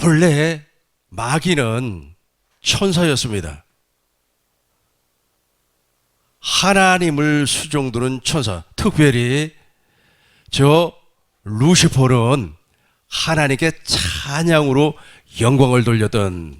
본래 마귀는 천사였습니다. 하나님을 수종드는 천사, 특별히 저 루시퍼는 하나님께 찬양으로 영광을 돌렸던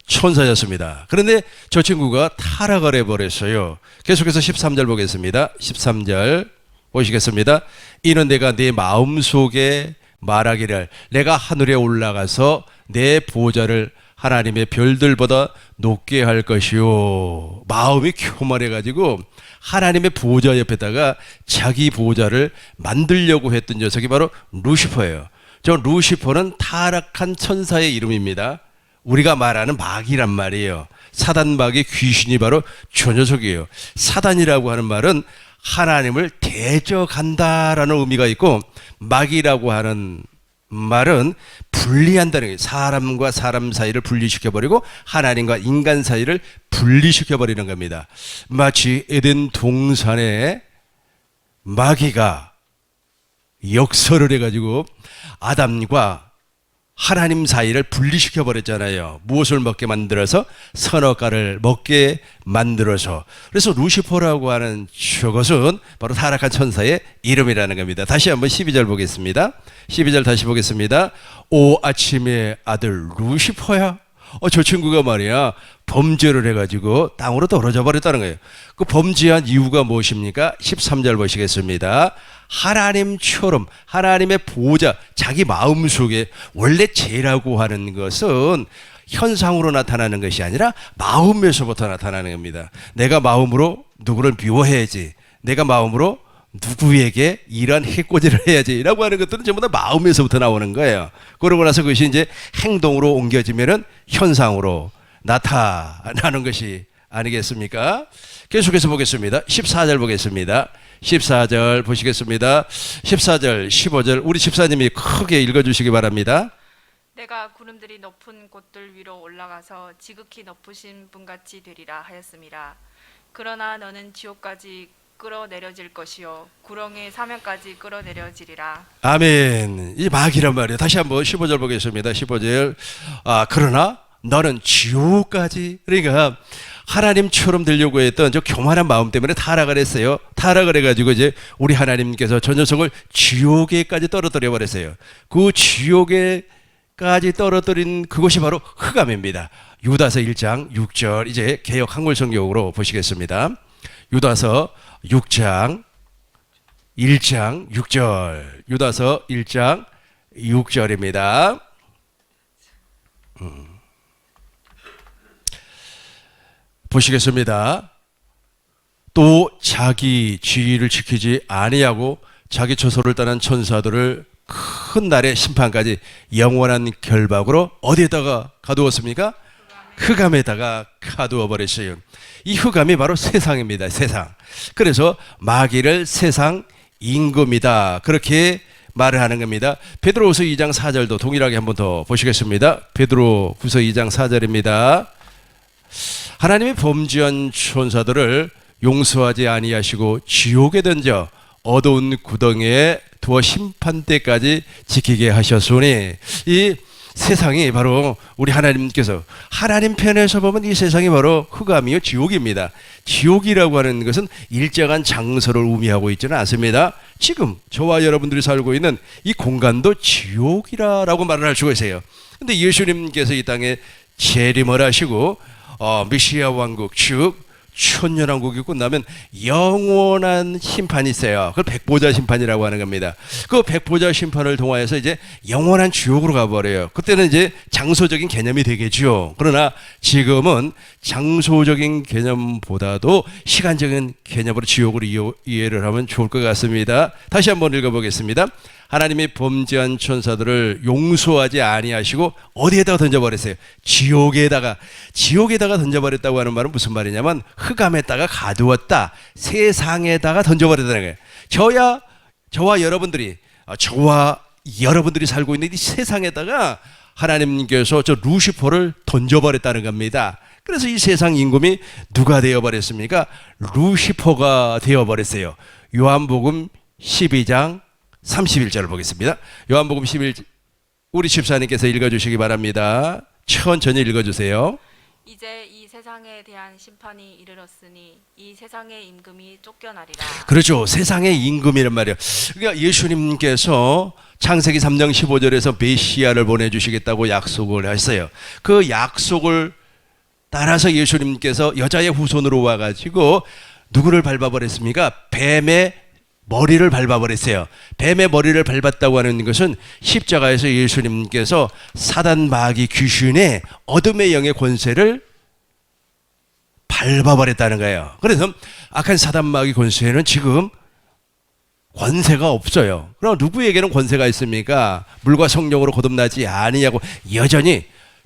천사였습니다. 그런데 저 친구가 타락을 해버렸어요. 계속해서 13절 보겠습니다. 13절 보시겠습니다. 이는 내가 내 마음속에 말하기를 내가 하늘에 올라가서 내 보좌를 하나님의 별들보다 높게 할 것이요. 마음이 교만해가지고 하나님의 보좌 옆에다가 자기 보좌를 만들려고 했던 녀석이 바로 루시퍼예요. 저 루시퍼는 타락한 천사의 이름입니다. 우리가 말하는 마귀란 말이에요. 사단, 마귀, 귀신이 바로 저 녀석이에요. 사단이라고 하는 말은 하나님을 대적한다라는 의미가 있고, 마귀라고 하는 말은 분리한다는 거예요. 사람과 사람 사이를 분리시켜버리고 하나님과 인간 사이를 분리시켜버리는 겁니다. 마치 에덴 동산에 마귀가 역설을 해가지고 아담과 하나님 사이를 분리시켜 버렸잖아요. 무엇을 먹게 만들어서? 선악과를 먹게 만들어서. 그래서 루시퍼라고 하는 저것은 바로 타락한 천사의 이름이라는 겁니다. 다시 한번 12절 보겠습니다. 12절 다시 보겠습니다. 오 아침의 아들 루시퍼야. 저 친구가 말이야 범죄를 해가지고 땅으로 떨어져 버렸다는 거예요. 그 범죄한 이유가 무엇입니까? 13절 보시겠습니다. 하나님처럼 하나님의 보좌, 자기 마음속에, 원래 죄라고 하는 것은 현상으로 나타나는 것이 아니라 마음에서부터 나타나는 겁니다. 내가 마음으로 누구를 미워해야지, 내가 마음으로 누구에게 이러한 해코지를 해야지 라고 하는 것들은 전부 다 마음에서부터 나오는 거예요. 그러고 나서 그것이 이제 행동으로 옮겨지면은 현상으로 나타나는 것이 아니겠습니까? 계속해서 보겠습니다. 14절 보겠습니다. 14절 보시겠습니다. 14절, 15절 우리 집사님이 크게 읽어주시기 바랍니다. 내가 구름들이 높은 곳들 위로 올라가서 지극히 높으신 분같이 되리라 하였습니다. 그러나 너는 지옥까지 끌어내려질 것이요 구렁의 사면까지 끌어내려지리라. 아멘. 이 마귀란 말이에요. 다시 한번 15절 보겠습니다. 15절. 그러나 너는 지옥까지, 그러니까 하나님처럼 되려고 했던 저 교만한 마음 때문에 타락을 했어요. 타락을 해가지고 이제 우리 하나님께서 저 녀석을 지옥에까지 떨어뜨려 버렸어요. 그 지옥에까지 떨어뜨린 그것이 바로 흑암입니다. 유다서 1장 6절 이제 개역 한글 성경으로 보시겠습니다. 유다서 6장 1장 6절 유다서 1장 6절입니다. 보시겠습니다. 또 자기 지위를 지키지 아니하고 자기 처소를 떠난 천사들을 큰 날의 심판까지 영원한 결박으로 어디에다가 가두었습니까? 흑암에다가 가두어 버렸어요. 이 흑암이 바로 세상입니다. 세상. 그래서 마귀를 세상 임금이다, 그렇게 말을 하는 겁니다. 베드로후서 2장 4절도 동일하게 한번 더 보시겠습니다. 베드로후서 2장 4절입니다. 하나님이 범죄한 천사들을 용서하지 아니하시고 지옥에 던져 어두운 구덩이에 두어 심판 때까지 지키게 하셨으니, 이 세상이 바로 우리 하나님께서, 하나님 편에서 보면 이 세상이 바로 흑암이요 지옥입니다. 지옥이라고 하는 것은 일정한 장소를 의미하고 있지는 않습니다. 지금 저와 여러분들이 살고 있는 이 공간도 지옥이라고 말을 할 수가 있어요. 근데 예수님께서 이 땅에 재림을 하시고 메시아 왕국, 즉 천년왕국이 끝나면 영원한 심판이 있어요. 그걸 백보자 심판이라고 하는 겁니다. 그 백보자 심판을 통하여서 이제 영원한 지옥으로 가버려요. 그때는 이제 장소적인 개념이 되겠죠. 그러나 지금은 장소적인 개념보다도 시간적인 개념으로 지옥으로 이해를 하면 좋을 것 같습니다. 다시 한번 읽어보겠습니다. 하나님이 범죄한 천사들을 용서하지 아니하시고 어디에다가 던져버렸어요? 지옥에다가 던져버렸다고 하는 말은 무슨 말이냐면 흑암에다가 가두었다, 세상에다가 던져버렸다는 거예요. 저와 여러분들이 살고 있는 이 세상에다가 하나님께서 저 루시퍼를 던져버렸다는 겁니다. 그래서 이 세상 임금이 누가 되어버렸습니까? 루시퍼가 되어버렸어요. 요한복음 12장 31절을 보겠습니다. 요한복음 우리 집사님께서 읽어주시기 바랍니다. 천천히 읽어주세요. 이제 이 세상에 대한 심판이 이르렀으니 이 세상의 임금이 쫓겨나리라. 그렇죠. 세상의 임금이란 말이에요. 그러니까 예수님께서 창세기 3장 15절에서 메시아를 보내주시겠다고 약속을 했어요. 그 약속을 따라서 예수님께서 여자의 후손으로 와가지고 누구를 밟아버렸습니까? 뱀의 머리를 밟아버렸어요. 뱀의 머리를 밟았다고 하는 것은 십자가에서 예수님께서 사단 마귀 귀신의 어둠의 영의 권세를 밟아버렸다는 거예요. 그래서 악한 사단 마귀 권세는 지금 권세가 없어요. 그럼 누구에게는 권세가 있습니까? 물과 성령으로 거듭나지 아니냐고 여전히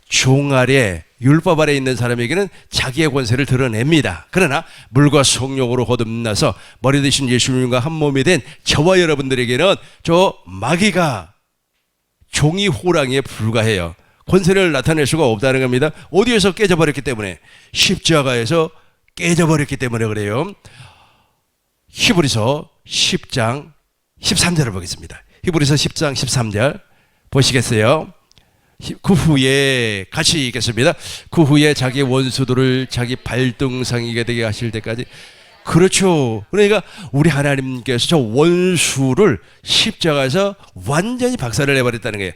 종 아래 율법 아래 있는 사람에게는 자기의 권세를 드러냅니다. 그러나 물과 성령으로 거듭나서 머리 대신 예수님과 한 몸이 된 저와 여러분들에게는 저 마귀가 종이 호랑이에 불과해요. 권세를 나타낼 수가 없다는 겁니다. 어디에서 깨져버렸기 때문에, 십자가에서 깨져버렸기 때문에 그래요. 히브리서 10장 13절을 보겠습니다. 히브리서 10장 13절 보시겠어요? 그 후에 같이 읽겠습니다. 그 후에 자기 원수들을 자기 발등상이게 되게 하실 때까지. 그렇죠. 그러니까 우리 하나님께서 저 원수를 십자가에서 완전히 박살을 내버렸다는 거예요.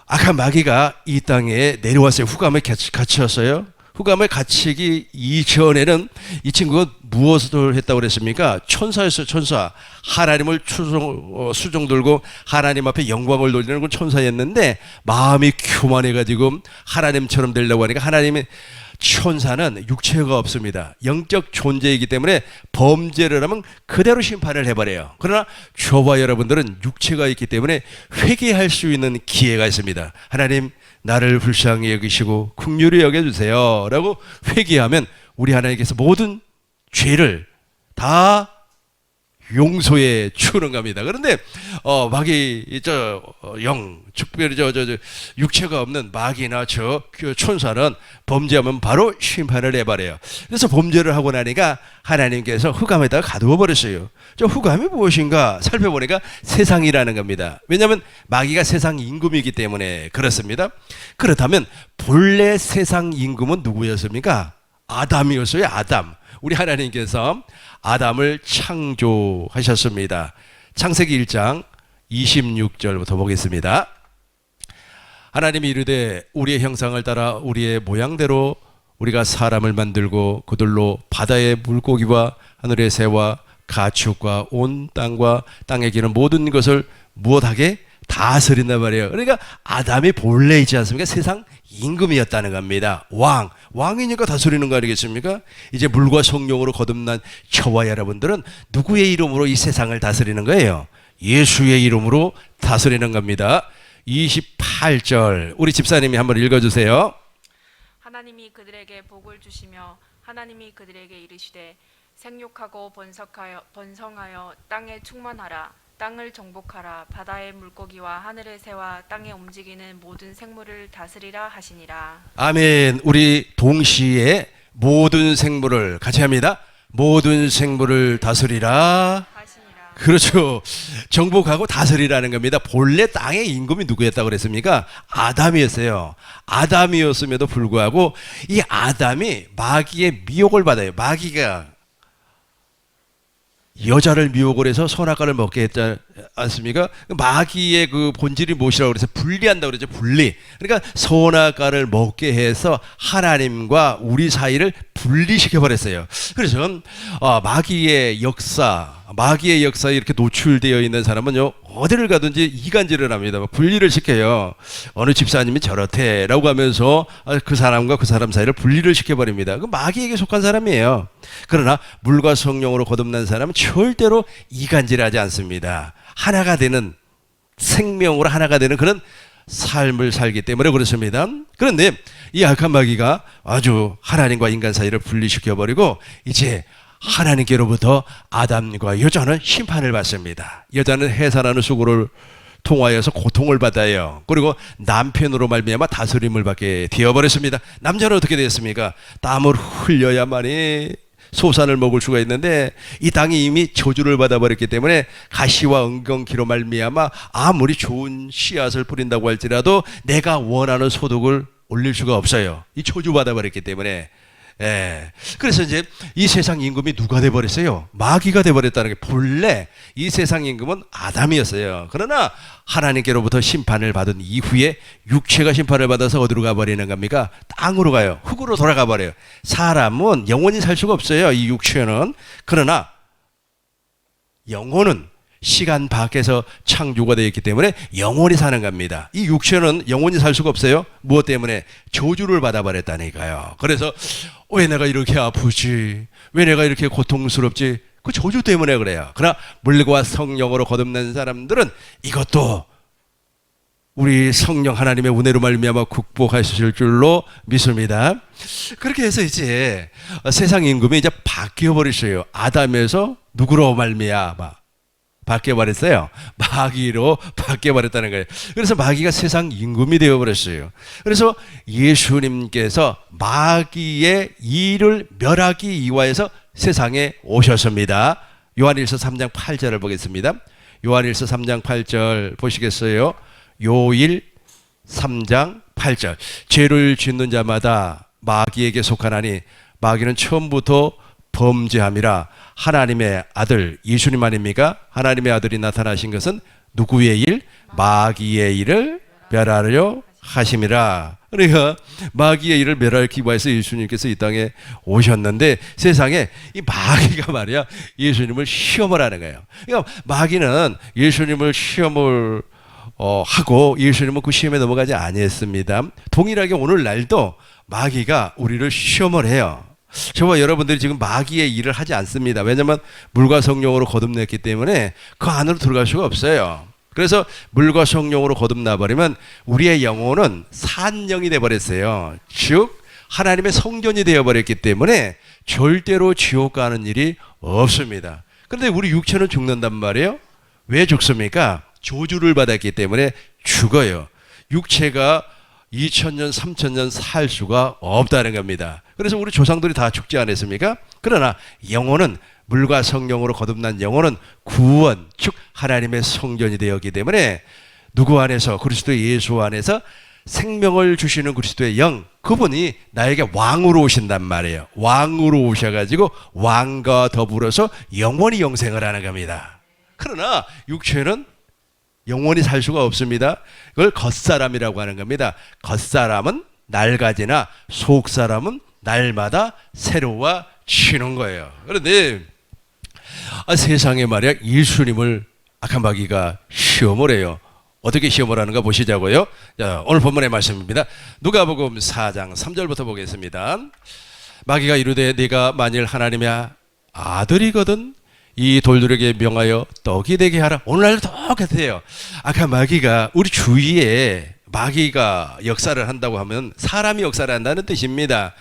악한 마귀가 이 땅에 내려왔어요. 후감에 갇혔어요. 후감에 갇히기 이전에는 이 친구가 무엇을 했다고 그랬습니까? 천사였어요. 천사. 하나님을 수종 들고 하나님 앞에 영광을 돌리는 건 천사였는데 마음이 교만해가지고 하나님처럼 되려고 하니까, 하나님의 천사는 육체가 없습니다. 영적 존재이기 때문에 범죄를 하면 그대로 심판을 해버려요. 그러나 저와 여러분들은 육체가 있기 때문에 회개할 수 있는 기회가 있습니다. 하나님, 나를 불쌍히 여기시고 긍휼히 여겨주세요 라고 회개하면 우리 하나님께서 모든 죄를 다 용서해 주는 겁니다. 그런데 마귀 특별히 육체가 없는 마귀나 저 천사는 범죄하면 바로 심판을 해버려요. 그래서 범죄를 하고 나니까 하나님께서 흑암에다가 가두어 버렸어요. 저 흑암이 무엇인가 살펴보니까 세상이라는 겁니다. 왜냐하면 마귀가 세상 임금이기 때문에 그렇습니다. 그렇다면 본래 세상 임금은 누구였습니까? 아담이었어요. 아담. 우리 하나님께서 아담을 창조하셨습니다. 창세기 1장 26절부터 보겠습니다. 하나님이 이르되 우리의 형상을 따라 우리의 모양대로 우리가 사람을 만들고 그들로 바다의 물고기와 하늘의 새와 가축과 온 땅과 땅에 기는 모든 것을 무엇하게 다스린단 말이에요. 그러니까 아담이 본래 있지 않습니까? 세상 임금이었다는 겁니다. 왕이니까 다스리는 거 아니겠습니까? 이제 물과 성령으로 거듭난 저와 여러분들은 누구의 이름으로 이 세상을 다스리는 거예요? 예수의 이름으로 다스리는 겁니다. 28절 우리 집사님이 한번 읽어주세요. 하나님이 그들에게 복을 주시며 하나님이 그들에게 이르시되 생육하고 번성하여 땅에 충만하라. 땅을 정복하라. 바다의 물고기와 하늘의 새와 땅에 움직이는 모든 생물을 다스리라 하시니라. 아멘. 우리 동시에 모든 생물을 같이 합니다. 모든 생물을 다스리라 하시니라. 그렇죠. 정복하고 다스리라는 겁니다. 본래 땅의 임금이 누구였다고 그랬습니까? 아담이었어요. 아담이었음에도 불구하고 이 아담이 마귀의 미혹을 받아요. 마귀가 여자를 미혹을 해서 선악과를 먹게 했지 않습니까? 마귀의 그 본질이 무엇이라고 그래서 분리한다고 그러죠. 분리. 그러니까 선악과를 먹게 해서 하나님과 우리 사이를 분리시켜 버렸어요. 그래서 마귀의 역사에 이렇게 노출되어 있는 사람은요, 어디를 가든지 이간질을 합니다. 분리를 시켜요. 어느 집사님이 저렇대라고 하면서 그 사람과 그 사람 사이를 분리를 시켜버립니다. 그 마귀에게 속한 사람이에요. 그러나 물과 성령으로 거듭난 사람은 절대로 이간질하지 않습니다. 하나가 되는, 생명으로 하나가 되는 그런 삶을 살기 때문에 그렇습니다. 그런데 이 악한 마귀가 아주 하나님과 인간 사이를 분리시켜버리고 이제 하나님께로부터 아담과 여자는 심판을 받습니다. 여자는 해산하는 수고를 통하여서 고통을 받아요. 그리고 남편으로 말미암아 다스림을 받게 되어버렸습니다. 남자는 어떻게 됐습니까? 땀을 흘려야만이 소산을 먹을 수가 있는데 이 땅이 이미 저주를 받아버렸기 때문에 가시와 은경기로 말미암아 아무리 좋은 씨앗을 뿌린다고 할지라도 내가 원하는 소득을 올릴 수가 없어요. 이 저주 받아버렸기 때문에. 예. 그래서 이제 이 세상 임금이 누가 돼버렸어요? 마귀가 돼버렸다는 게, 본래 이 세상 임금은 아담이었어요. 그러나 하나님께로부터 심판을 받은 이후에 육체가 심판을 받아서 어디로 가버리는 겁니까? 땅으로 가요. 흙으로 돌아가 버려요. 사람은 영원히 살 수가 없어요, 이 육체는. 그러나 영혼은 시간 밖에서 창조가 되어 있기 때문에 영원히 사는 겁니다. 이 육체는 영원히 살 수가 없어요. 무엇 때문에? 저주를 받아버렸다니까요. 그래서 왜 내가 이렇게 아프지? 왜 내가 이렇게 고통스럽지? 그 저주 때문에 그래요. 그러나 물과 성령으로 거듭난 사람들은 이것도 우리 성령 하나님의 은혜로 말미암아 극복하실 줄로 믿습니다. 그렇게 해서 이제 세상 임금이 이제 바뀌어 버렸어요. 아담에서 누구로 말미암아 바뀌어버렸어요. 마귀로 바뀌어버렸다는 거예요. 그래서 마귀가 세상 임금이 되어버렸어요. 그래서 예수님께서 마귀의 일을 멸하기 위하여서 세상에 오셨습니다. 요한일서 3장 8절을 보겠습니다. 요한일서 3장 8절 보시겠어요? 요일 3장 8절. 죄를 짓는 자마다 마귀에게 속하나니 마귀는 처음부터 범죄함이라. 하나님의 아들 예수님 아닙니까? 하나님의 아들이 나타나신 것은 누구의 일? 마귀의 일을 멸하려 하심이라. 그러니까 마귀의 일을 멸하기 위해서 예수님께서 이 땅에 오셨는데, 세상에 이 마귀가 말이야 예수님을 시험을 하는 거예요. 그러니까 마귀는 예수님을 시험을 하고 예수님은 그 시험에 넘어가지 아니했습니다. 동일하게 오늘날도 마귀가 우리를 시험을 해요. 저와 여러분들이 지금 마귀의 일을 하지 않습니다. 왜냐하면 물과 성령으로 거듭냈기 때문에 그 안으로 들어갈 수가 없어요. 그래서 물과 성령으로 거듭나버리면 우리의 영혼은 산영이 되어버렸어요. 즉 하나님의 성전이 되어버렸기 때문에 절대로 지옥 가는 일이 없습니다. 그런데 우리 육체는 죽는단 말이에요. 왜 죽습니까? 저주를 받았기 때문에 죽어요. 육체가 2000년, 3000년 살 수가 없다는 겁니다. 그래서 우리 조상들이 다 죽지 않았습니까? 그러나 영혼은, 물과 성령으로 거듭난 영혼은 구원, 즉 하나님의 성전이 되었기 때문에 누구 안에서? 그리스도 예수 안에서 생명을 주시는 그리스도의 영, 그분이 나에게 왕으로 오신단 말이에요. 왕으로 오셔가지고 왕과 더불어서 영원히 영생을 하는 겁니다. 그러나 육체는 영원히 살 수가 없습니다. 그걸 겉사람이라고 하는 겁니다. 겉사람은 낡아지나 속사람은 날마다 새로워지는 거예요. 그런데 세상에 말이야 예수님을 악한 마귀가 시험을 해요. 어떻게 시험을 하는가 보시자고요. 자, 오늘 본문의 말씀입니다. 누가복음 4장 3절부터 보겠습니다. 마귀가 이르되 네가 만일 하나님의 아들이거든 이 돌들에게 명하여 떡이 되게 하라. 오늘날도 똑같아요. 악한 마귀가 우리 주위에 마귀가 역사를 한다고 하면 사람이 역사를 한다는 뜻입니다.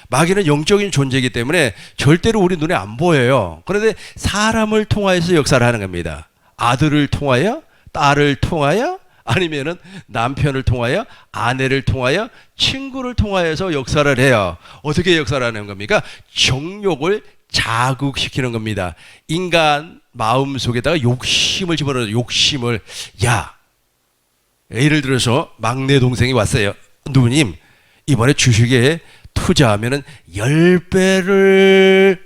마귀는 영적인 존재이기 때문에 절대로 우리 눈에 안 보여요. 그런데 사람을 통하여서 역사를 하는 겁니다. 아들을 통하여, 딸을 통하여, 아니면은 남편을 통하여, 아내를 통하여, 친구를 통하여서 역사를 해요. 어떻게 역사를 하는 겁니까? 정욕을 자극시키는 겁니다. 인간 마음 속에다가 욕심을 집어넣어요. 욕심을. 야, 예를 들어서 막내 동생이 왔어요. 누님, 이번에 주식에 투자하면은 10배를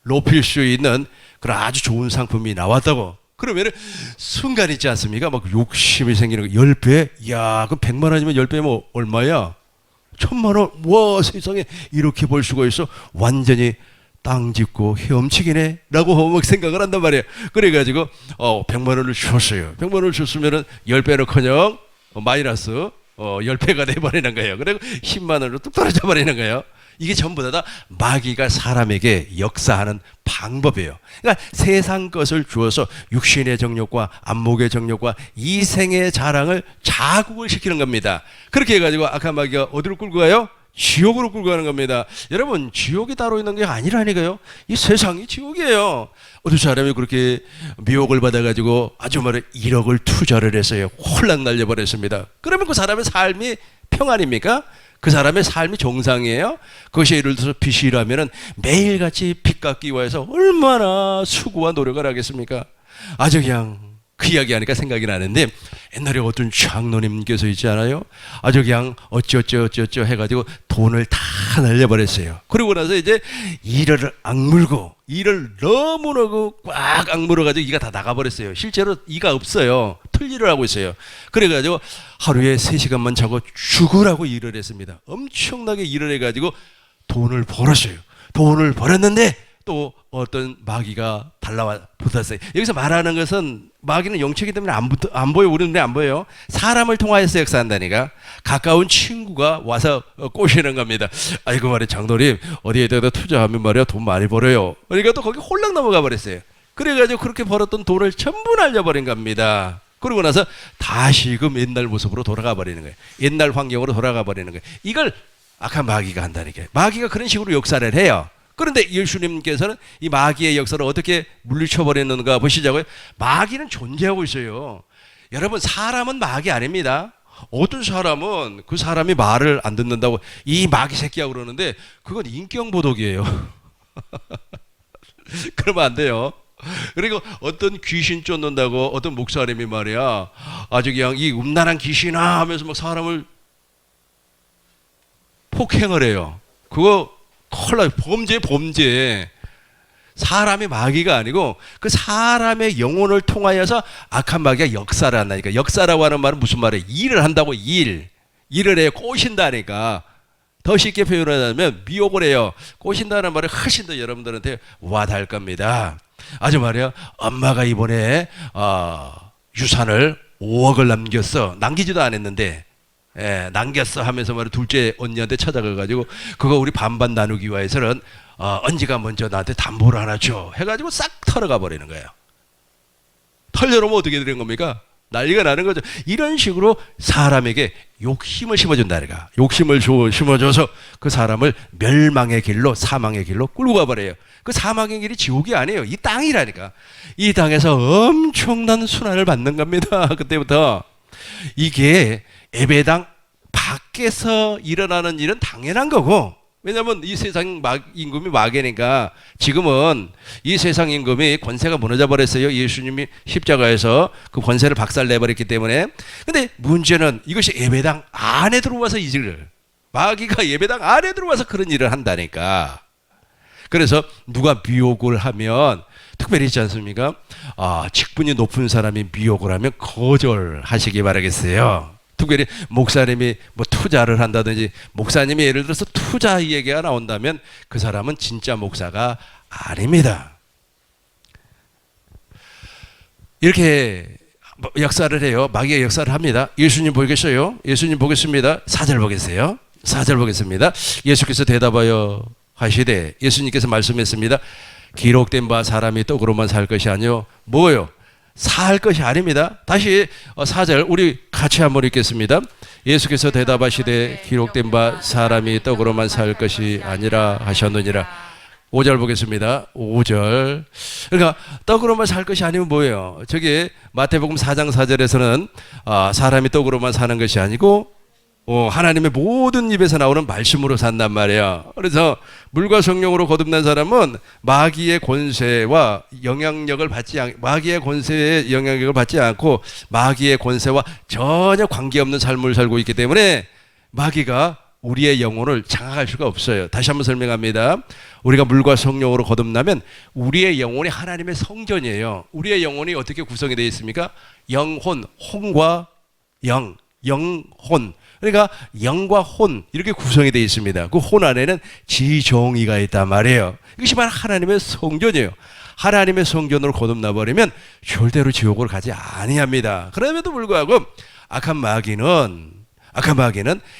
높일 수 있는 그런 아주 좋은 상품이 나왔다고. 그러면은 순간 있지 않습니까? 막 욕심이 생기는 거. 10배? 야, 그럼 100만 원이면 10배면 얼마야? 1000만 원? 와, 세상에 이렇게 벌 수가 있어? 완전히 땅 짚고 헤엄치기네 라고 막 생각을 한단 말이에요. 그래가지고 100만 원을 줬어요. 100만 원을 줬으면 10배는커녕 마이너스 10배가 돼버리는 거예요. 그리고 10만 원으로 뚝 떨어져 버리는 거예요. 이게 전부 다 마귀가 사람에게 역사하는 방법이에요. 그러니까 세상 것을 주어서 육신의 정욕과 안목의 정욕과 이생의 자랑을 자극을 시키는 겁니다. 그렇게 해가지고 악한 마귀가 어디로 끌고 가요? 지옥으로 끌고 가는 겁니다. 여러분, 지옥이 따로 있는 게 아니라니까요. 이 세상이 지옥이에요. 어떤 사람이 그렇게 미혹을 받아가지고 아주 말해 1억을 투자를 했어요. 홀랑 날려버렸습니다. 그러면 그 사람의 삶이 평안입니까? 그 사람의 삶이 정상이에요. 그것이 예를 들어서 빚이라면은 매일같이 빚갚기위해서 얼마나 수고와 노력을 하겠습니까? 아주 그냥 그 이야기하니까 생각이 나는데 옛날에 어떤 장로님께서 있지 않아요? 아주 그냥 어쩌쩌 해가지고 돈을 다 날려버렸어요. 그러고 나서 이제 이를 악물고 이를 너무너무 꽉 악물어가지고 이가 다 나가버렸어요. 실제로 이가 없어요. 틀니를 하고 있어요. 그래가지고 하루에 3시간만 자고 죽으라고 일을 했습니다. 엄청나게 일을 해가지고 돈을 벌었어요. 돈을 벌었는데 또 어떤 마귀가 달라와 붙었어요. 여기서 말하는 것은 마귀는 영체이기 때문에 안 보여. 우리 눈에 안 보여요. 사람을 통하여서 역사한다니까. 가까운 친구가 와서 꼬시는 겁니다. 아이고 말이야 장로님 어디에다가 투자하면 말이야 돈 많이 벌어요. 그러니까 또 거기 홀랑 넘어가 버렸어요. 그래가지고 그렇게 벌었던 돈을 전부 날려버린 겁니다. 그러고 나서 다시금 옛날 모습으로 돌아가 버리는 거예요. 옛날 환경으로 돌아가 버리는 거예요. 이걸 악한 마귀가 한다니까요. 마귀가 그런 식으로 역사를 해요. 그런데 예수님께서는 이 마귀의 역사를 어떻게 물리쳐버렸는가 보시자고요. 마귀는 존재하고 있어요. 여러분 사람은 마귀 아닙니다. 어떤 사람은 그 사람이 말을 안 듣는다고 이 마귀 새끼야 그러는데 그건 인격보독이에요. 그러면 안 돼요. 그리고 어떤 귀신 쫓는다고 어떤 목사님이 말이야 아주 그냥 이 음란한 귀신아 하면서 막 사람을 폭행을 해요. 그거 콜라 범죄. 사람의 마귀가 아니고 그 사람의 영혼을 통하여서 악한 마귀가 역사를 한다니까. 역사라고 하는 말은 무슨 말이에요? 일을 한다고 일을 해요. 꼬신다니까. 더 쉽게 표현하자면 미혹을 해요. 꼬신다는 말이 훨씬 더 여러분들한테 와닿을 겁니다. 아주 말이야 엄마가 이번에 유산을 5억을 남기지도 않았는데 남겼어 하면서 말이야 둘째 언니한테 찾아가가지고 그거 우리 반반 나누기 위해서는 언니가 먼저 나한테 담보를 하나 줘 해가지고 싹 털어가 버리는 거예요. 털려놓으면 어떻게 되는 겁니까? 난리가 나는 거죠. 이런 식으로 사람에게 욕심을 심어준다니까. 욕심을 심어줘서 그 사람을 멸망의 길로 사망의 길로 끌고 가버려요. 그 사망의 길이 지옥이 아니에요. 이 땅이라니까. 이 땅에서 엄청난 순환을 받는 겁니다. 그때부터. 이게 예배당 밖에서 일어나는 일은 당연한 거고 왜냐하면 이 세상 임금이 마귀니까 지금은 이 세상 임금이 권세가 무너져 버렸어요. 예수님이 십자가에서 그 권세를 박살내버렸기 때문에. 근데 문제는 이것이 예배당 안에 들어와서 이 일을 마귀가 예배당 안에 들어와서 그런 일을 한다니까. 그래서 누가 미혹을 하면 특별히 있지 않습니까? 직분이 높은 사람이 미혹을 하면 거절하시기 바라겠어요. 특별히 목사님이 뭐 투자를 한다든지 목사님이 예를 들어서 투자 얘기가 나온다면 그 사람은 진짜 목사가 아닙니다. 이렇게 역사를 해요. 마귀의 역사를 합니다. 예수님 보겠어요? 예수님 보겠습니다. 4절 보겠어요? 4절 보겠습니다. 예수께서 대답하여 하시되 예수님께서 말씀했습니다. 기록된 바 사람이 떡으로만 살 것이 아니요 뭐요? 살 것이 아닙니다. 다시 4절 우리 같이 한번 읽겠습니다. 예수께서 대답하시되 기록된 바 사람이 떡으로만 살 것이 아니라 하셨느니라. 5절 보겠습니다. 5절. 그러니까 떡으로만 살 것이 아니면 뭐예요? 저기 마태복음 4장 4절에서는 사람이 떡으로만 사는 것이 아니고 하나님의 모든 입에서 나오는 말씀으로 산단 말이에요. 그래서 물과 성령으로 거듭난 사람은 마귀의 권세와 영향력을 마귀의 권세에 영향력을 받지 않고 마귀의 권세와 전혀 관계없는 삶을 살고 있기 때문에 마귀가 우리의 영혼을 장악할 수가 없어요. 다시 한번 설명합니다. 우리가 물과 성령으로 거듭나면 우리의 영혼이 하나님의 성전이에요. 우리의 영혼이 어떻게 구성이 되어 있습니까? 영혼, 혼과 영혼. 그러니까 영과 혼 이렇게 구성이 되어 있습니다. 그 혼 안에는 지정의가 있단 말이에요. 이것이 바로 하나님의 성전이에요. 하나님의 성전으로 거듭나 버리면 절대로 지옥으로 가지 아니합니다. 그럼에도 불구하고 악한 마귀는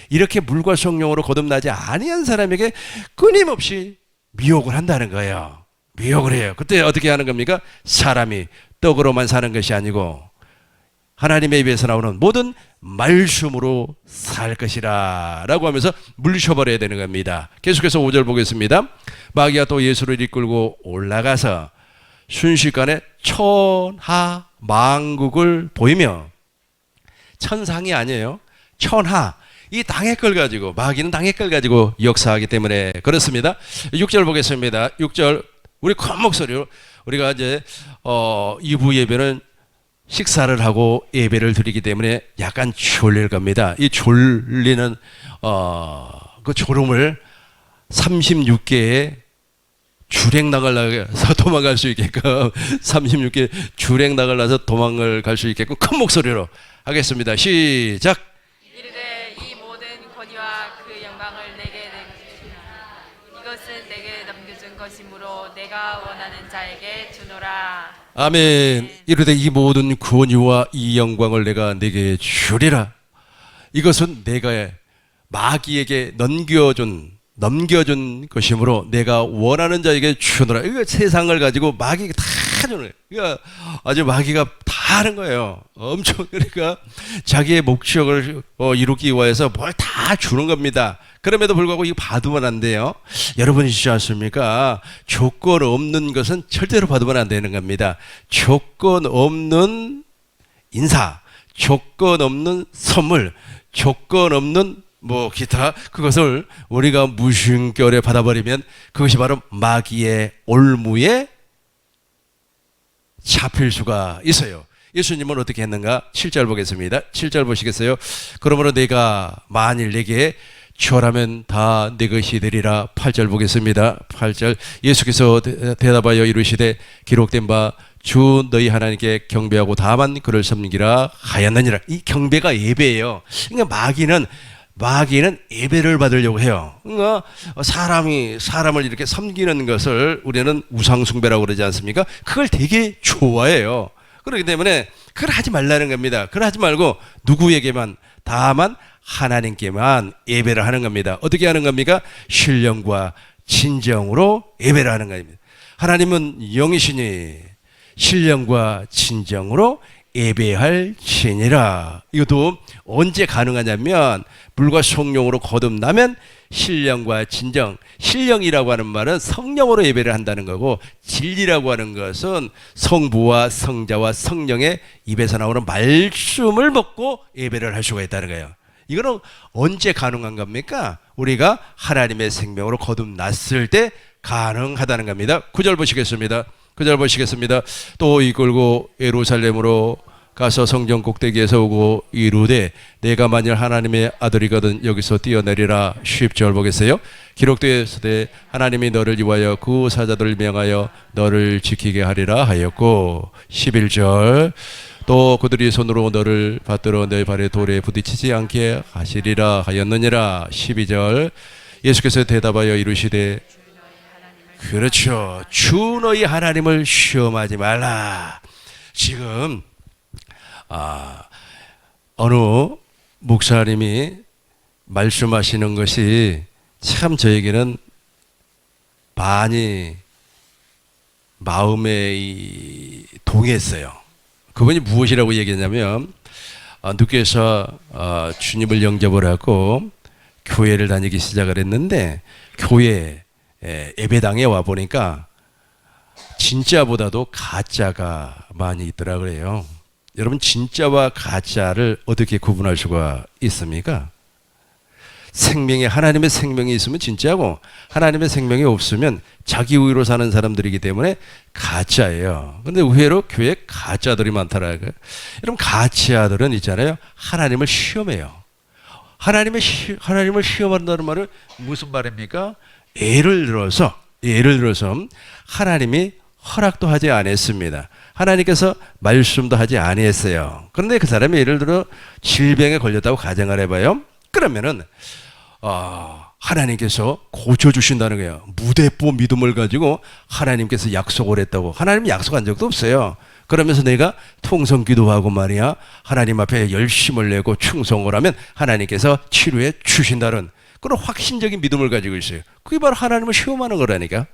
이렇게 물과 성령으로 거듭나지 아니한 사람에게 끊임없이 미혹을 한다는 거예요. 미혹을 해요. 그때 어떻게 하는 겁니까? 사람이 떡으로만 사는 것이 아니고 하나님의 입에서 나오는 모든 말씀으로 살 것이라 라고 하면서 물리쳐버려야 되는 겁니다. 계속해서 5절 보겠습니다. 마귀가 또 예수를 이끌고 올라가서 순식간에 천하 만국을 보이며 천상이 아니에요. 천하 이 당의 걸 가지고, 마귀는 당의 걸 가지고 역사하기 때문에 그렇습니다. 6절 보겠습니다. 6절 우리 큰 목소리로 우리가 이제 2부 예배는 식사를 하고 예배를 드리기 때문에 약간 졸릴 겁니다. 이 졸리는 그 졸음을 36개의 주랭 나가려서 도망갈 수 있게끔 36개 주랭 나가려서 도망을 갈 수 있게끔 큰 목소리로 하겠습니다. 시작. 이르되 이 모든 권위와 그 영광을 내게 주시라. 이것은 내게 넘겨준 것이므로 내가 원하는 자에게 주노라. 아멘. 이르되 이 모든 권위와 이 영광을 내가 내게 주리라. 이것은 내가 마귀에게 넘겨준 것이므로 내가 원하는 자에게 주노라. 이거 세상을 가지고 마귀가 다 주는 거예요. 아주 마귀가 다 하는 거예요. 엄청 그러니까 자기의 목적을 이루기 위해서 뭘 다 주는 겁니다. 그럼에도 불구하고 이거 받으면 안 돼요. 여러분이시지 않습니까? 조건 없는 것은 절대로 받으면 안 되는 겁니다. 조건 없는 인사, 조건 없는 선물, 조건 없는 기타 그것을 우리가 무심결에 받아버리면 그것이 바로 마귀의 올무에 잡힐 수가 있어요. 예수님은 어떻게 했는가? 7절 보겠습니다. 7절 보시겠어요? 그러므로 내가 만일 내게 절하면 다 내 것이 되리라. 8절 보겠습니다. 8절 예수께서 대답하여 이르시되 기록된 바 주 너희 하나님께 경배하고 다만 그를 섬기라 하였느니라. 이 경배가 예배예요. 그러니까 마귀는 예배를 받으려고 해요. 그러니까 사람을 이렇게 섬기는 것을 우리는 우상숭배라고 그러지 않습니까? 그걸 되게 좋아해요. 그렇기 때문에 그걸 하지 말라는 겁니다. 그걸 하지 말고 누구에게만 다만 하나님께만 예배를 하는 겁니다. 어떻게 하는 겁니까? 신령과 진정으로 예배를 하는 겁니다. 하나님은 영이시니 신령과 진정으로 예배할지니라. 이것도 언제 가능하냐면 물과 성령으로 거듭나면 신령과 진정. 신령이라고 하는 말은 성령으로 예배를 한다는 거고, 진리라고 하는 것은 성부와 성자와 성령의 입에서 나오는 말씀을 먹고 예배를 할 수가 있다는 거예요. 이거는 언제 가능한 겁니까? 우리가 하나님의 생명으로 거듭났을 때 가능하다는 겁니다. 9절 보시겠습니다. 9절 보시겠습니다. 또 이끌고 예루살렘으로 가서 성전 꼭대기에서 오고 이르되 내가 만일 하나님의 아들이거든 여기서 뛰어내리라. 10절 보겠어요. 기록되었으되 하나님이 너를 위하여 그 사자들을 명하여 너를 지키게 하리라 하였고, 11절 또 그들이 손으로 너를 받들어 내 발에 돌에 부딪히지 않게 하시리라 하였느니라. 12절 예수께서 대답하여 이르시되 그렇죠. 주 너희 하나님을 시험하지 말라. 지금 어느 목사님이 말씀하시는 것이 참 저에게는 많이 마음에 동했어요. 그분이 무엇이라고 얘기했냐면 누께서 주님을 영접을 하고 교회를 다니기 시작을 했는데 교회 예배당에 와 보니까 진짜보다도 가짜가 많이 있더라 그래요. 여러분 진짜와 가짜를 어떻게 구분할 수가 있습니까? 하나님의 생명이 있으면 진짜고 하나님의 생명이 없으면 자기 의로 사는 사람들이기 때문에 가짜예요. 근데 의외로 교회에 가짜들이 많더라고요. 여러분 가짜들은 있잖아요. 하나님을 시험해요. 하나님을 시험한다는 말은 무슨 말입니까? 예를 들어서 하나님이 허락도 하지 않았습니다. 하나님께서 말씀도 하지 아니했어요. 그런데 그 사람이 예를 들어 질병에 걸렸다고 가정을 해봐요. 그러면은 하나님께서 고쳐주신다는 거예요. 무대뽀 믿음을 가지고 하나님께서 약속을 했다고. 하나님 약속한 적도 없어요. 그러면서 내가 통성 기도하고 말이야 하나님 앞에 열심을 내고 충성을 하면 하나님께서 치료해 주신다는 그런 확신적인 믿음을 가지고 있어요. 그게 바로 하나님을 시험하는 거라니까.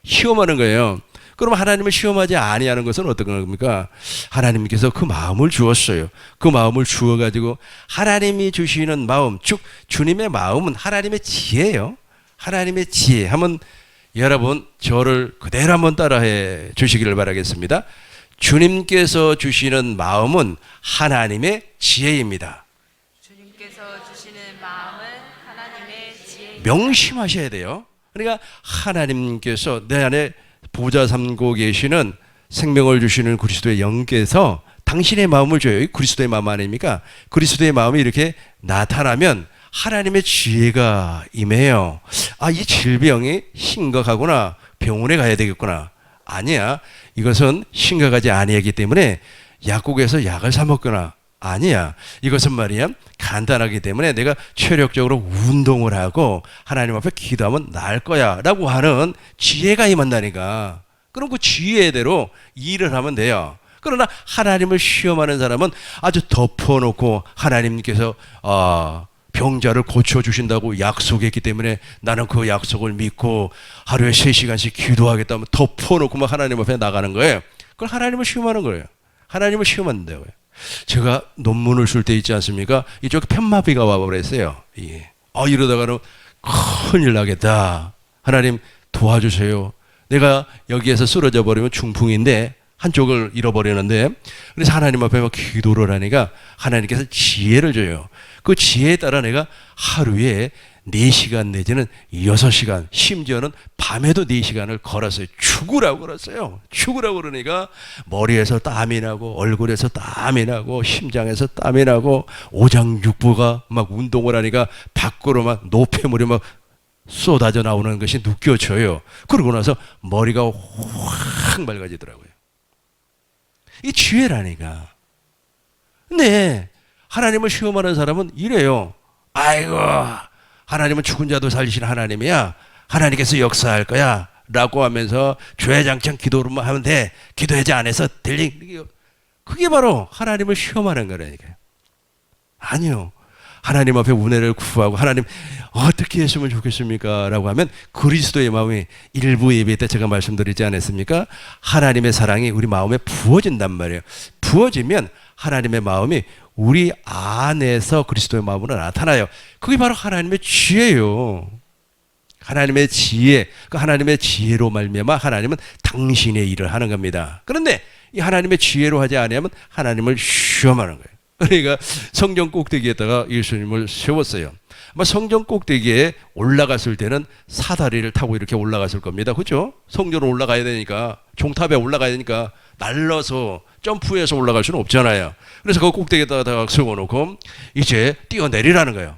시험하는 거예요. 그럼 하나님을 시험하지 아니하는 것은 어떤 겁니까? 하나님께서 그 마음을 주었어요. 그 마음을 주어가지고 하나님이 주시는 마음, 즉 주님의 마음은 하나님의 지혜예요. 하나님의 지혜. 한번 여러분 저를 그대로 한번 따라해 주시기를 바라겠습니다. 주님께서 주시는 마음은 하나님의 지혜입니다. 주님께서 주시는 마음은 하나님의 지혜 명심하셔야 돼요. 그러니까 하나님께서 내 안에 보좌 삼고 계시는 생명을 주시는 그리스도의 영께서 당신의 마음을 줘요. 그리스도의 마음 아닙니까? 그리스도의 마음이 이렇게 나타나면 하나님의 지혜가 임해요. 아, 이 질병이 심각하구나. 병원에 가야 되겠구나. 아니야. 이것은 심각하지 아니하기 때문에 약국에서 약을 사 먹거나 아니야. 이것은 말이야 간단하기 때문에 내가 체력적으로 운동을 하고 하나님 앞에 기도하면 나을 거야 라고 하는 지혜가 임한다니까. 그럼 그 지혜대로 일을 하면 돼요. 그러나 하나님을 시험하는 사람은 아주 덮어놓고 하나님께서 병자를 고쳐주신다고 약속했기 때문에 나는 그 약속을 믿고 하루에 3시간씩 기도하겠다면 덮어놓고 막 하나님 앞에 나가는 거예요. 그걸 하나님을 시험하는 거예요. 하나님을 시험한다고요. 제가 논문을 쓸 때 있지 않습니까? 이쪽 편마비가 와버렸어요. 예. 이러다가는 큰일 나겠다. 하나님 도와주세요. 내가 여기에서 쓰러져 버리면 중풍인데 한쪽을 잃어버리는데, 그래서 하나님 앞에 막 기도를 하니까 하나님께서 지혜를 줘요. 그 지혜에 따라 내가 하루에 4시간 내지는 6시간, 심지어는 밤에도 4시간을 걸었어요. 죽으라고 걸었어요. 죽으라고 그러니까 머리에서 땀이 나고 얼굴에서 땀이 나고 심장에서 땀이 나고 오장육부가 막 운동을 하니까 밖으로 막 노폐물이 막 쏟아져 나오는 것이 느껴져요. 그러고 나서 머리가 확 맑아지더라고요. 이 지혜라니까. 근데 하나님을 시험하는 사람은 이래요. 아이고, 하나님은 죽은 자도 살리시는 하나님이야. 하나님께서 역사할 거야. 라고 하면서 주야장창 기도로만 하면 돼. 기도하지 않아서 될 일. 그게 바로 하나님을 시험하는 거라니까요. 아니요. 하나님 앞에 은혜를 구하고 하나님 어떻게 했으면 좋겠습니까? 라고 하면 그리스도의 마음이 일부 예배 때 제가 말씀드리지 않았습니까? 하나님의 사랑이 우리 마음에 부어진단 말이에요. 부어지면 하나님의 마음이 우리 안에서 그리스도의 마음으로 나타나요. 그게 바로 하나님의 지혜예요. 하나님의 지혜, 그 하나님의 지혜로 말미암아 하나님은 당신의 일을 하는 겁니다. 그런데 이 하나님의 지혜로 하지 않으면 하나님을 시험하는 거예요. 그러니까 성전 꼭대기에다가 예수님을 세웠어요. 아마 성전 꼭대기에 올라갔을 때는 사다리를 타고 이렇게 올라갔을 겁니다. 그렇죠? 성전으로 올라가야 되니까, 종탑에 올라가야 되니까 날라서 점프해서 올라갈 수는 없잖아요. 그래서 그 꼭대기에다가 세워놓고 이제 뛰어내리라는 거예요.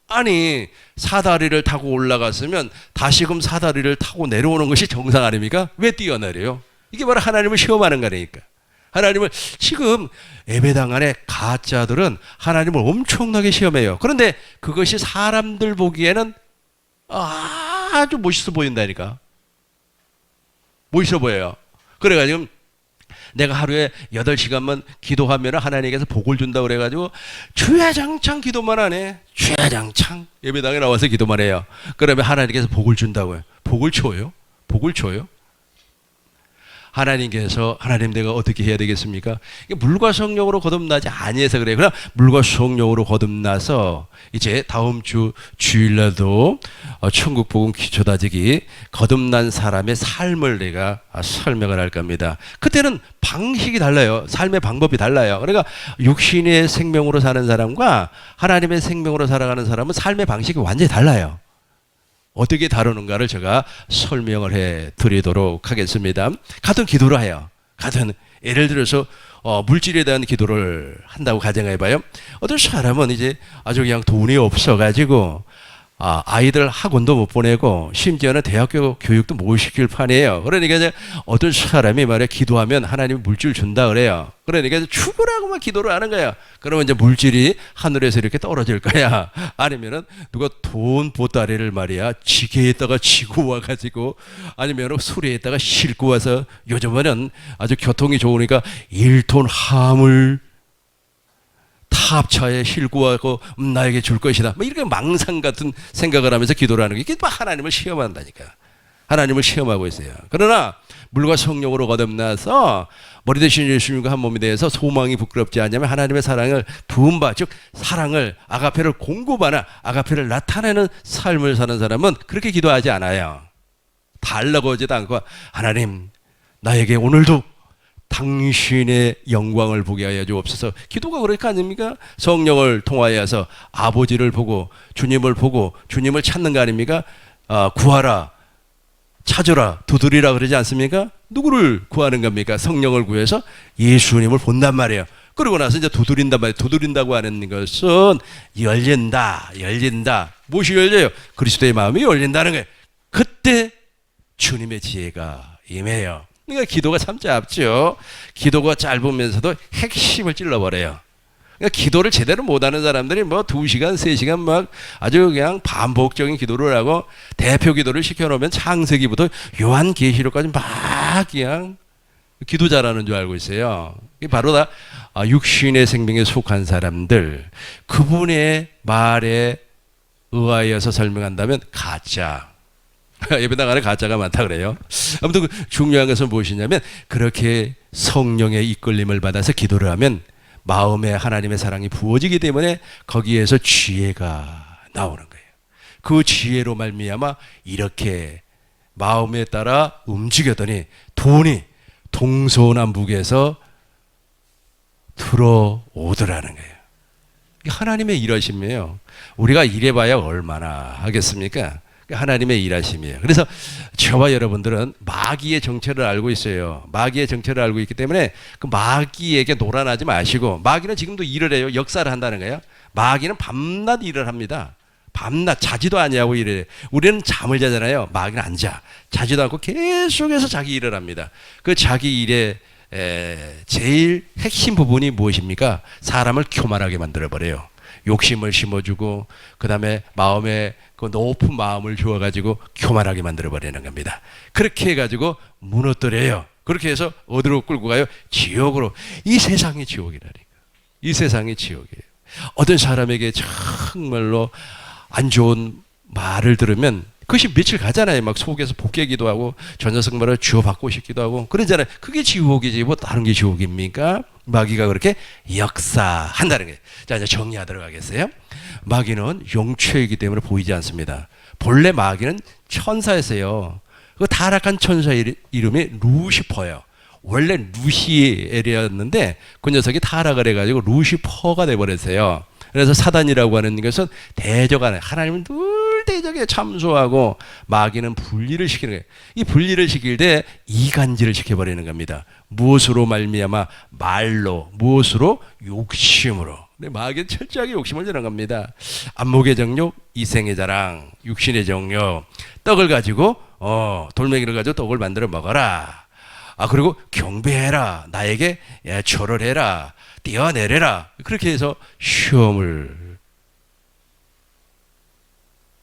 아니, 사다리를 타고 올라갔으면 다시금 사다리를 타고 내려오는 것이 정상 아닙니까? 왜 뛰어내려요? 이게 바로 하나님을 시험하는 거니까. 하나님을 지금 예배당 안에 가짜들은 하나님을 엄청나게 시험해요. 그런데 그것이 사람들 보기에는 아주 멋있어 보인다니까. 멋있어 보여요. 그래가지고 내가 하루에 8시간만 기도하면 하나님께서 복을 준다고 그래가지고 주야장창 기도만 하네. 주야장창 예배당에 나와서 기도만 해요. 그러면 하나님께서 복을 준다고요. 복을 줘요? 복을 줘요? 하나님께서 하나님 내가 어떻게 해야 되겠습니까? 물과 성령으로 거듭나지 아니해서 그래요. 그럼 물과 성령으로 거듭나서 이제 다음 주 주일날도 천국복음 기초다지기 거듭난 사람의 삶을 내가 설명을 할 겁니다. 그때는 방식이 달라요. 삶의 방법이 달라요. 그러니까 육신의 생명으로 사는 사람과 하나님의 생명으로 살아가는 사람은 삶의 방식이 완전히 달라요. 어떻게 다루는가를 제가 설명을 해 드리도록 하겠습니다. 같은 기도를 해요. 같은 예를 들어서 물질에 대한 기도를 한다고 가정해 봐요. 어떤 사람은 이제 아주 그냥 돈이 없어가지고 아이들 학원도 못 보내고 심지어는 대학교 교육도 못 시킬 판이에요. 그러니까 이제 어떤 사람이 말이야 기도하면 하나님이 물질 준다 그래요. 그러니까 죽으라고만 기도를 하는 거야. 그러면 이제 물질이 하늘에서 이렇게 떨어질 거야. 아니면은 누가 돈 보따리를 말이야 지게에다가 지고 와가지고 아니면 수레에다가 싣고 와서 요즘에는 아주 교통이 좋으니까 1톤 함을 탑차에 싣고 와고 나에게 줄 것이다. 뭐 이렇게 망상 같은 생각을 하면서 기도를 하는 게 이게 하나님을 시험한다니까. 하나님을 시험하고 있어요. 그러나 물과 성령으로 거듭나서 머리 대신 예수님과 한 몸이 되어서 소망이 부끄럽지 않냐면 하나님의 사랑을 부음바 즉 사랑을 아가페를 공급하는 아가페를 나타내는 삶을 사는 사람은 그렇게 기도하지 않아요. 달라고 하지도 않고 하나님 나에게 오늘도 당신의 영광을 보게 하여 주옵소서. 기도가 그러니까 아닙니까? 성령을 통하여서 아버지를 보고 주님을 보고 주님을 찾는 거 아닙니까? 구하라, 찾으라, 두드리라 그러지 않습니까? 누구를 구하는 겁니까? 성령을 구해서 예수님을 본단 말이에요. 그러고 나서 이제 두드린단 말이에요. 두드린다고 하는 것은 열린다. 무엇이 열려요? 그리스도의 마음이 열린다는 거예요. 그때 주님의 지혜가 임해요. 그러니까 기도가 참 짧죠. 기도가 짧으면서도 핵심을 찔러버려요. 그러니까 기도를 제대로 못하는 사람들이 뭐 2시간, 3시간 막 아주 그냥 반복적인 기도를 하고 대표 기도를 시켜놓으면 창세기부터 요한계시록까지 막 그냥 기도 잘하는 줄 알고 있어요. 이게 바로 다 육신의 생명에 속한 사람들, 그분의 말에 의하여서 설명한다면 가짜. 예배당 안에 가짜가 많다 그래요. 아무튼 중요한 것은 무엇이냐면 그렇게 성령의 이끌림을 받아서 기도를 하면 마음에 하나님의 사랑이 부어지기 때문에 거기에서 지혜가 나오는 거예요. 그 지혜로 말미암아 이렇게 마음에 따라 움직였더니 돈이 동서남북에서 들어오더라는 거예요. 하나님의 일하심이에요. 우리가 일해봐야 얼마나 하겠습니까? 하나님의 일하심이에요. 그래서 저와 여러분들은 마귀의 정체를 알고 있어요. 마귀의 정체를 알고 있기 때문에 그 마귀에게 놀아나지 마시고, 마귀는 지금도 일을 해요. 역사를 한다는 거예요. 마귀는 밤낮 일을 합니다. 밤낮 자지도 아니하고 일을 해요. 우리는 잠을 자잖아요. 마귀는 안 자. 자지도 않고 계속해서 자기 일을 합니다. 그 자기 일의 제일 핵심 부분이 무엇입니까? 사람을 교만하게 만들어버려요. 욕심을 심어주고 그 다음에 마음에 그 높은 마음을 주어가지고 교만하게 만들어버리는 겁니다. 그렇게 해가지고 무너뜨려요. 그렇게 해서 어디로 끌고 가요? 지옥으로. 이 세상이 지옥이라니까. 이 세상이 지옥이에요. 어떤 사람에게 정말로 안 좋은 말을 들으면 그것이 며칠 가잖아요. 막 속에서 복귀기도 하고 저 녀석 말을 주워받고 싶기도 하고 그러잖아요. 그게 지옥이지 뭐 다른 게 지옥입니까? 마귀가 그렇게 역사한다는 거예요. 자, 이제 정리하도록 하겠어요. 마귀는 용추이기 때문에 보이지 않습니다. 본래 마귀는 천사였어요. 그 타락한 천사 이름이 루시퍼예요. 원래 루시엘이었는데 그 녀석이 타락을 해가지고 루시퍼가 돼버렸어요. 그래서 사단이라고 하는 것은 대적하는, 하나님은 늘 대적에 참소하고 마귀는 분리를 시키는 거예요. 이 분리를 시킬 때 이간질을 시켜버리는 겁니다. 무엇으로 말미암아? 말로. 무엇으로? 욕심으로. 근데 마귀는 철저하게 욕심을 주는 겁니다. 안목의 정욕, 이생의 자랑, 육신의 정욕. 떡을 가지고 돌멩이를 가지고 떡을 만들어 먹어라. 그리고 경배해라. 나에게 절을 해라. 떼어내려라. 그렇게 해서 시험을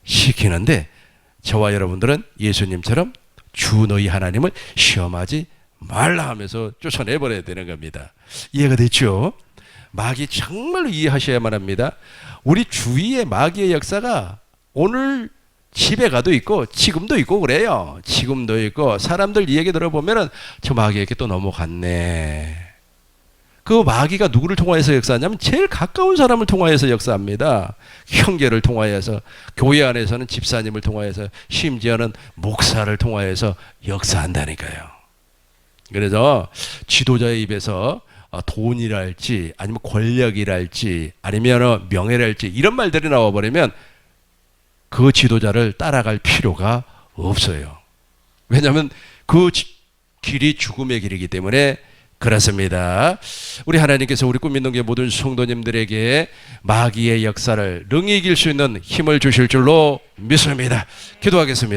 시키는데 저와 여러분들은 예수님처럼 주 너희 하나님을 시험하지 말라 하면서 쫓아내버려야 되는 겁니다. 이해가 됐죠? 마귀 정말로 이해하셔야만 합니다. 우리 주위에 마귀의 역사가 오늘 집에 가도 있고 지금도 있고 그래요. 지금도 있고 사람들 이야기 들어보면은 저 마귀에게 또 넘어갔네. 그 마귀가 누구를 통하여서 역사하냐면 제일 가까운 사람을 통하여서 역사합니다. 형제를 통하여서, 교회 안에서는 집사님을 통하여서, 심지어는 목사를 통하여서 역사한다니까요. 그래서 지도자의 입에서 돈이랄지 아니면 권력이랄지 아니면 명예랄지 이런 말들이 나와버리면 그 지도자를 따라갈 필요가 없어요. 왜냐하면 그 길이 죽음의 길이기 때문에 그렇습니다. 우리 하나님께서 우리 꿈민동교회 모든 성도님들에게 마귀의 역사를 능히 이길 수 있는 힘을 주실 줄로 믿습니다. 기도하겠습니다.